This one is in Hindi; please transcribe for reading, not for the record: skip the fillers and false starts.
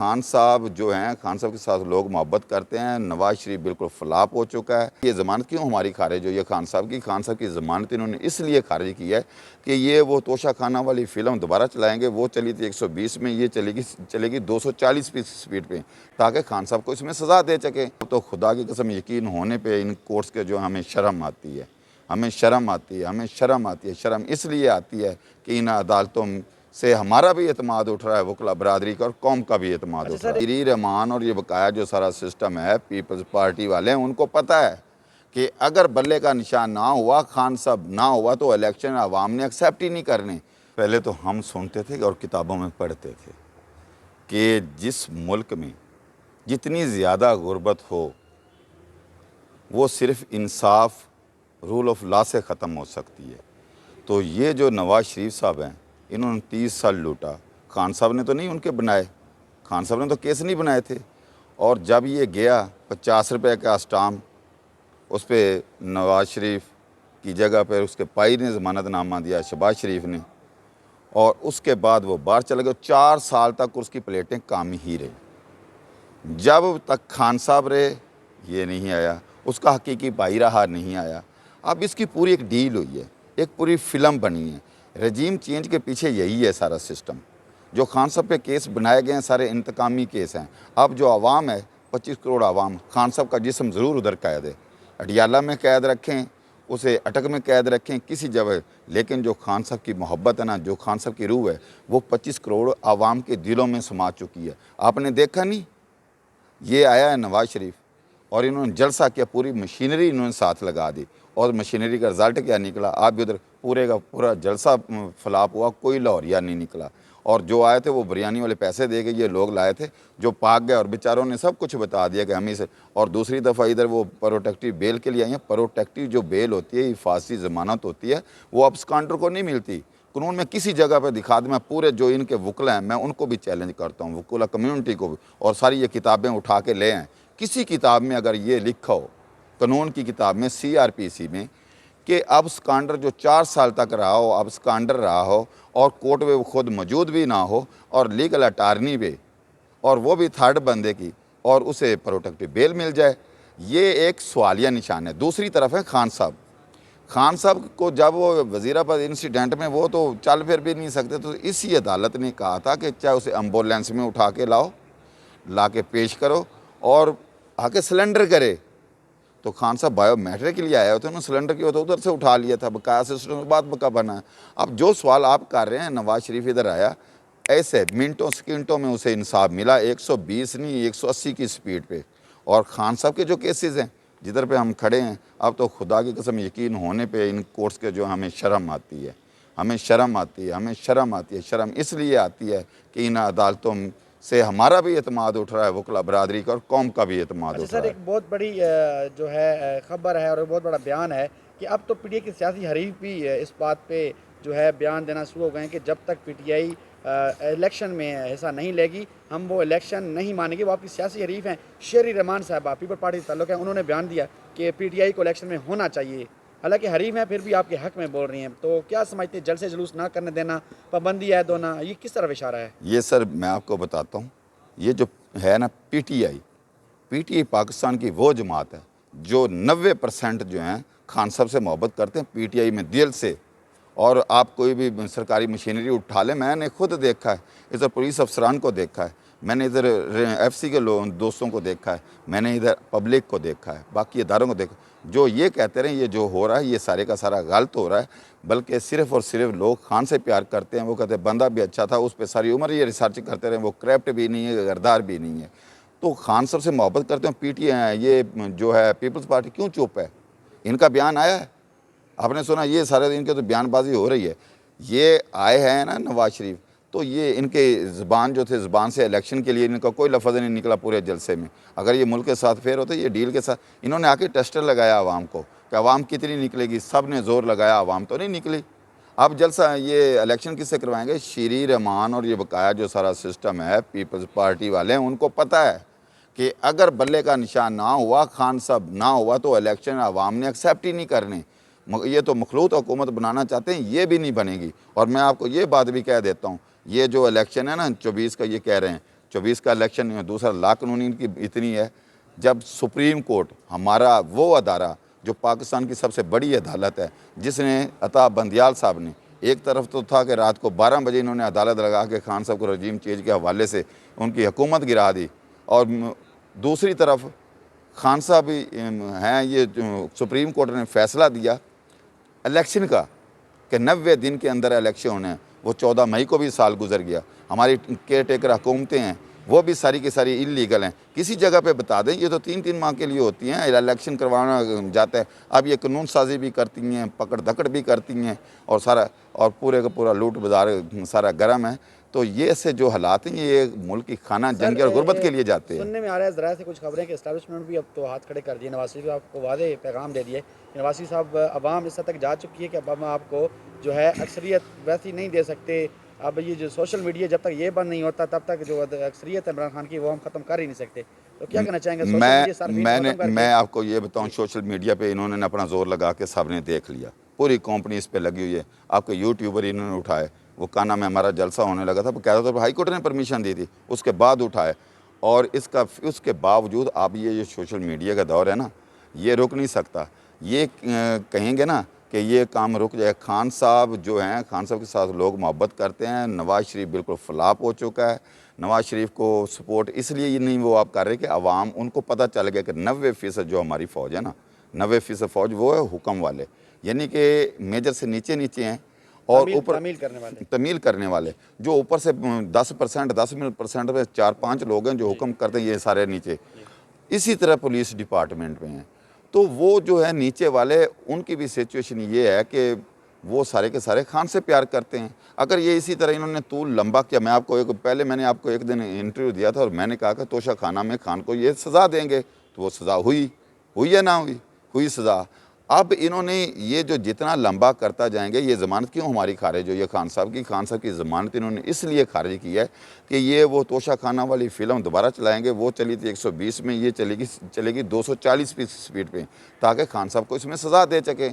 खान साहब जो हैं, खान साहब के साथ लोग मोहब्बत करते हैं। नवाज शरीफ बिल्कुल फ्लॉप हो चुका है। ये ज़मानत क्यों हमारी खारिज हुई है खान साहब की ज़मानत इन्होंने इसलिए खारिज की है कि ये वो तोशा खाना वाली फ़िल्म दोबारा चलाएंगे। वो चली थी 120 में, ये चलेगी 240 की स्पीड पे, ताकि खान साहब को इसमें सज़ा दे सकें। तो खुदा की कसम यकीन होने पर इन कोर्ट्स के जो हमें शर्म आती है, हमें शर्म आती है। शर्म इसलिए आती है कि इन अदालतों से हमारा भी एतमाद उठ रहा है, वकला बरादरी का और कौम का भी एतमाद उठ रहा है। शीरी रहमान और ये बकाया जो सारा सिस्टम है, पीपल्स पार्टी वाले हैं, उनको पता है कि अगर बल्ले का निशान ना हुआ, खान साहब ना हुआ, तो इलेक्शन आवाम ने एक्सेप्ट ही नहीं करने। पहले तो हम सुनते थे और किताबों में पढ़ते थे कि जिस मुल्क में जितनी ज़्यादा गुर्बत हो, वो सिर्फ इंसाफ, रूल ऑफ लॉ से ख़त्म हो सकती है। तो ये जो नवाज शरीफ साहब हैं, इन्होंने 30 साल लूटा। खान साहब ने तो नहीं उनके बनाए, खान साहब ने तो केस नहीं बनाए थे। और जब ये गया 50 रुपये का स्टाम्प, उस पर नवाज शरीफ की जगह पर उसके भाई ने ज़मानतनामा दिया, शहबाज शरीफ ने, और उसके बाद वो बाहर चले गए। 4 साल तक उसकी प्लेटें काम ही रही। जब तक खान साहब रहे ये नहीं आया, उसका हकीकी भाई रहा नहीं आया। अब इसकी पूरी एक डील हुई है, एक पूरी फिल्म बनी है। रजीम चेंज के पीछे यही है सारा सिस्टम। जो खान साहब पे केस बनाए गए हैं सारे इंतकामी केस हैं। अब जो आवाम है, 25 करोड़ आवाम, खान साहब का जिस्म ज़रूर उधर कैद है। अडियाला में कैद रखें, उसे अटक में कैद रखें, किसी जगह, लेकिन जो खान साहब की मोहब्बत है ना, जो खान साहब की रूह है, वो 25 करोड़ आवाम के दिलों में समा चुकी है। आपने देखा नहीं, ये आया है नवाज शरीफ और इन्होंने जलसा किया, पूरी मशीनरी इन्होंने साथ लगा दी, और मशीनरी का रिज़ल्ट क्या निकला? आप भी उधर पूरे का पूरा जलसा फ्लॉप हुआ, कोई लाहौरिया नहीं निकला। और जो आए थे वो बिरयानी वाले पैसे दे के ये लोग लाए थे, जो भाग गए, और बेचारों ने सब कुछ बता दिया कि हम ही से। और दूसरी दफ़ा इधर वो प्रोटेक्टिव बेल के लिए आई हैं। प्रोटेक्टिव जो बेल होती है, हिफाजती ज़मानत होती है, वो अब स्कांडर को नहीं मिलती। कानून में किसी जगह पर दिखा दें, मैं पूरे जो इनके वकला हैं मैं उनको भी चैलेंज करता हूँ, वकला कम्यूनिटी को भी, और सारी ये किताबें उठा के ले आएँ। किसी किताब में अगर ये लिखा हो, कानून की किताब में, CRPC में, कि अब स्कांडर जो 4 साल तक रहा हो, अब स्कांडर रहा हो, और कोर्ट में वो खुद मौजूद भी ना हो, और लीगल अटारनी पे, और वो भी थर्ड बंदे की, और उसे प्रोटेक्टिव बेल मिल जाए, ये एक सवालिया निशान है। दूसरी तरफ है खान साहब। खान साहब को जब वो वज़ीराबाद इंसिडेंट में, वो तो चल फिर भी नहीं सकते, तो इसी अदालत ने कहा था कि चाहे उसे एम्बुलेंस में उठा के लाओ, ला के पेश करो, और आके सिलेंडर करे। तो खान साहब बायोमेट्रिक के लिए आए होते, उन्होंने सिलेंडर किया होता, उधर से उठा लिया था, बकाया सिस्टम बात बका बना है। अब जो सवाल आप कर रहे हैं, नवाज शरीफ इधर आया, ऐसे मिनटों सेकंडों में उसे इंसाफ मिला, 120 नहीं 180 की स्पीड पे। और खान साहब के जो केसेस हैं, जिधर पे हम खड़े हैं, अब तो खुदा की कसम यकीन होने पे इन कोर्ट्स के जो हमें शर्म आती है, शर्म इसलिए आती है कि इन अदालतों से हमारा भी एतमाद उठ रहा है, वकला बरादरी का और कौम का भी एतमाद उठ सर, रहा है। एक बहुत बड़ी जो है खबर है और बहुत बड़ा बयान है कि अब तो पीटीआई के सियासी हरीफ भी इस बात पे जो है बयान देना शुरू हो गए हैं कि जब तक पीटीआई इलेक्शन में हिस्सा नहीं लेगी, हम वो इलेक्शन नहीं मानेंगे। वो आपकी सियासी हरीफ हैं, शीरी रहमान साहबा, पीपल पार्टी से ताल्लुक़ है, उन्होंने बयान दिया कि पीटीआई को इलेक्शन में होना चाहिए। हालांकि हरीफ हैं, फिर भी आपके हक में बोल रही हैं। तो क्या समझते हैं, जलसे जुलूस ना करने देना, पाबंदी है दोना, ये किस तरफ इशारा है? ये सर मैं आपको बताता हूँ, ये जो है ना पीटीआई पाकिस्तान की वो जमात है जो 90% जो हैं खान साहब से मोहब्बत करते हैं, पीटीआई में दिल से। और आप कोई भी सरकारी मशीनरी उठा लें, मैंने खुद देखा है, इधर पुलिस अफसरान को देखा है, मैंने इधर FC के दोस्तों को देखा है, मैंने इधर पब्लिक को देखा है, बाकी इदारों को देखा। जो ये कहते रहे ये जो हो रहा है ये सारे का सारा गलत हो रहा है, बल्कि सिर्फ़ और सिर्फ लोग खान से प्यार करते हैं। वो कहते हैं बंदा भी अच्छा था, उस पर सारी उम्र ये रिसर्च करते रहे, वो करप्ट भी नहीं है, गरदार भी नहीं है। तो खान साहब से मोहब्बत करते हैं। पीटीआई ये जो है पीपल्स पार्टी क्यों चुप है? इनका बयान आया है, आपने सुना? ये सारे दिन के तो बयानबाजी हो रही है। ये आए हैं ना नवाज शरीफ, तो ये इनके ज़बान जो थे, ज़बान से इलेक्शन के लिए इनका कोई लफ्ज़ नहीं निकला पूरे जलसे में। अगर ये मुल्क के साथ फेर होते, ये डील के साथ, इन्होंने आके टेस्टर लगाया आवाम को कि आवाम कितनी निकलेगी, सब ने ज़ोर लगाया, आवाम तो नहीं निकली। अब जलसा ये इलेक्शन किससे करवाएंगे? शीरी रहमान और ये बकाया जो सारा सिस्टम है, पीपल्स पार्टी वाले हैं, उनको पता है कि अगर बल्ले का निशान ना हुआ, खान साहब ना हुआ, तो इलेक्शन आवाम ने एक्सेप्ट ही नहीं करने। ये तो मखलूत हुकूमत बनाना चाहते हैं, ये भी नहीं बनेगी। और मैं आपको ये बात भी कह देता हूँ, ये जो इलेक्शन है ना 24 का, ये कह रहे हैं 24 का इलेक्शन, दूसरा लाकानूनी इनकी इतनी है। जब सुप्रीम कोर्ट, हमारा वो अदारा जो पाकिस्तान की सबसे बड़ी अदालत है, जिसने अता बंदियाल साहब ने, एक तरफ तो था कि रात को 12 बजे इन्होंने अदालत लगा के खान साहब को रजीम चेंज के हवाले से उनकी हुकूमत गिरा दी, और दूसरी तरफ खान साहब भी हैं, ये सुप्रीम कोर्ट ने फैसला दिया इलेक्शन का कि 90 दिन के अंदर इलेक्शन होने हैं। वो 14 मई को भी साल गुजर गया। हमारी केयर टेकर हुकूमतें हैं, वो भी सारी की सारी इलीगल हैं। किसी जगह पे बता दें, ये तो 3-3 माह के लिए होती हैं, इलेक्शन करवाना जाता है। अब ये कानून साजी भी करती हैं, पकड़ धकड़ भी करती हैं, और सारा और पूरे का पूरा लूट बाजार सारा गर्म है। तो ये से जो हालात हैं, ये मुल्क की खाना जंगी और गुर्बत के लिए जाते हैं। सुनने में आ रहा है ज़रा से कुछ खबरें कि इस्टेब्लिशमेंट भी अब तो हाथ खड़े कर दिए। नवाज शरीफ आपको वादे पैगाम दे दिए। नवाज शरीफ साहब, अवाम इस हद तक जा चुकी है कि अब हम आपको जो है अक्सरियत वैसी नहीं दे सकते। अब ये जो सोशल मीडिया, जब तक ये बंद नहीं होता तब तक जो अक्सरियत है इमरान खान की, वो हम ख़त्म कर ही नहीं सकते। तो क्या कहना चाहेंगे? सोशल मीडिया सार्फिन को खत्म करके? मैं आपको ये बताऊं, सोशल मीडिया पे इन्होंने अपना जोर लगा के सबने देख लिया, पूरी कंपनी इस पे लगी हुई है। आपके यूट्यूबर इन्होंने उठाए, वो काना में हमारा जलसा होने लगा था, कह रहा था हाई कोर्ट ने परमिशन दी थी, उसके बाद उठाए। और उसके बावजूद अब ये जो सोशल मीडिया का दौर है ना, ये रुक नहीं सकता। ये कहेंगे ना कि ये काम रुक जाए। खान साहब जो हैं, खान साहब के साथ लोग मोहब्बत करते हैं। नवाज़ शरीफ बिल्कुल फ्लॉप हो चुका है। नवाज़ शरीफ को सपोर्ट इसलिए ये नहीं वो आप कर रहे कि अवाम, उनको पता चल गया कि 90% जो हमारी फ़ौज है ना, 90% फ़ौज वो है हुक्म वाले, यानी कि मेजर से नीचे नीचे हैं, और ऊपर तमील करने वाले जो ऊपर से 10% में 4-5 लोग हैं जो हुक्म करते हैं, ये सारे नीचे। इसी तरह पुलिस डिपार्टमेंट में हैं। तो वो जो है नीचे वाले, उनकी भी सिचुएशन ये है कि वो सारे के सारे खान से प्यार करते हैं। अगर ये इसी तरह इन्होंने तूल लंबा किया, मैंने आपको एक दिन इंटरव्यू दिया था और मैंने कहा कि तोशा खाना में खान को ये सज़ा देंगे, तो वो सज़ा हुई या ना हुई सज़ा। अब इन्होंने ये जो जितना लंबा करता जाएंगे, ये ज़मानत क्यों हमारी खारिज हुई है खान साहब की ज़मानत इन्होंने इसलिए खारिज की है कि ये वो तोशा खाना वाली फ़िल्म दोबारा चलाएंगे। वो चली थी 120 में, ये चलेगी 240 की स्पीड पे, ताकि खान साहब को इसमें सज़ा दे सके।